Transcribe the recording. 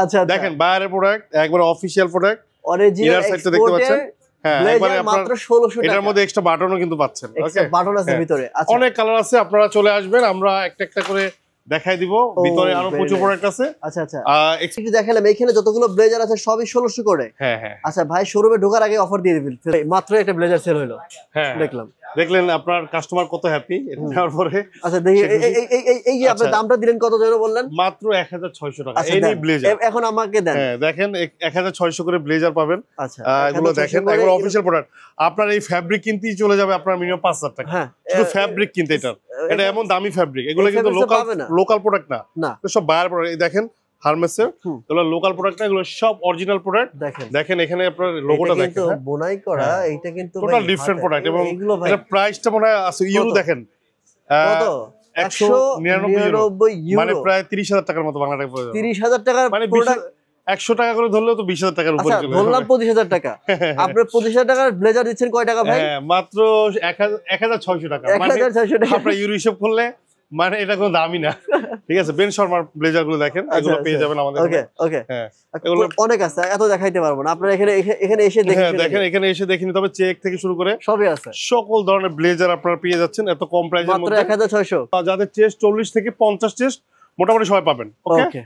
আচ্ছা দেখেন বাইরের প্রোডাক্ট একবার অফিশিয়াল প্রোডাক্ট, অরিজিনাল ইনার সাইডটা দেখতে পাচ্ছেন। হ্যাঁ, একবারে মাত্র 1600 টাকা। এটার মধ্যে এক্সট্রা বাটনও কিন্তু পাচ্ছেন। ওকে, বাটন আছে ভিতরে। আচ্ছা, অনেক কালার আছে, আপনারা চলে আসবেন, আমরা একটা একটা করে দেখাই দিব। ভিতরে আরো প্রচুর প্রোডাক্ট আছে। আচ্ছা আচ্ছা, একটু দেখালাম এখানে যতগুলো ব্লেজার আছে সবই 1600 করে। হ্যাঁ হ্যাঁ। আচ্ছা ভাই, শোরুমে ঢোকার আগে অফার দিয়ে দিবেন, মাত্র একটা ব্লেজার সেল হলো। হ্যাঁ, দেখলাম, দেখলেন আপনার কাস্টমার কত হ্যাপি এটা নেওয়ার পরে। আচ্ছা দেখি এই যে আপনি দামটা দিলেন কত যেন বললেন? মাত্র 1600 টাকা এনি ব্লেজার। এখন আমাকে দেন। হ্যাঁ দেখেন 1600 করে ব্লেজার পাবেন। আচ্ছা, এগুলো দেখেন একবার অফিশিয়াল প্রোডাক্ট। আপনার এই ফ্যাব্রিক কিনতেই চলে যাবে আপনার মিনিমাম 5000 টাকা। হ্যাঁ, শুধু ফ্যাব্রিক কিনতে। এটা এমন দামি ফ্যাব্রিক, এগুলো কিন্তু লোকাল প্রোডাক্ট না, সব বাইরের প্রোডাক্ট। এই দেখেন হারমেসের, এগুলো লোকাল প্রোডাক্ট না, এগুলো সব অরিজিনাল প্রোডাক্ট। দেখেন এখানে আপনার লোগোটা দেখেন, বোনাই করা, এইটা কিন্তু টোটাল ডিফারেন্ট প্রোডাক্ট। এবং এটা প্রাইসটা মনে হয় আছে ইউরো, দেখেন কত 199 ইউরো, মানে প্রায় 30000 টাকার মতো বাংলা টাকা। 30000 টাকার মানে 100 টাকা করে ধরলেও তো 20000 টাকার উপরে চলে যাবে। ধরলাম 25000 টাকা। আপনি 25000 টাকার ব্লেজার দিচ্ছেন কয় টাকা ভাই? হ্যাঁ, মাত্র 1600 টাকা। 1600 টাকা আপনারা ইউরো হিসাব করলে মানে এটা কোনো দামই না। ঠিক আছে, বেন শর্মার ব্লেজার গুলো দেখেন, এগুলো পেয়ে যাবেন আমাদের। ওকে ওকে, হ্যাঁ, এগুলো অনেক আছে, এত দেখাইতে পারবো না। আপনারা এখানে এসে দেখেন, এখানে এসে দেখে নিতে হবে। চেক থেকে শুরু করে সবই আছে, সকল ধরনের ব্লেজার আপনারা পেয়ে যাচ্ছেন এত কম প্রাইসের মধ্যে। মাত্র 1600। যাদের চেস্ট 40 থেকে 50 চেস্ট মোটামুটি সবাই পাবেন। ওকে।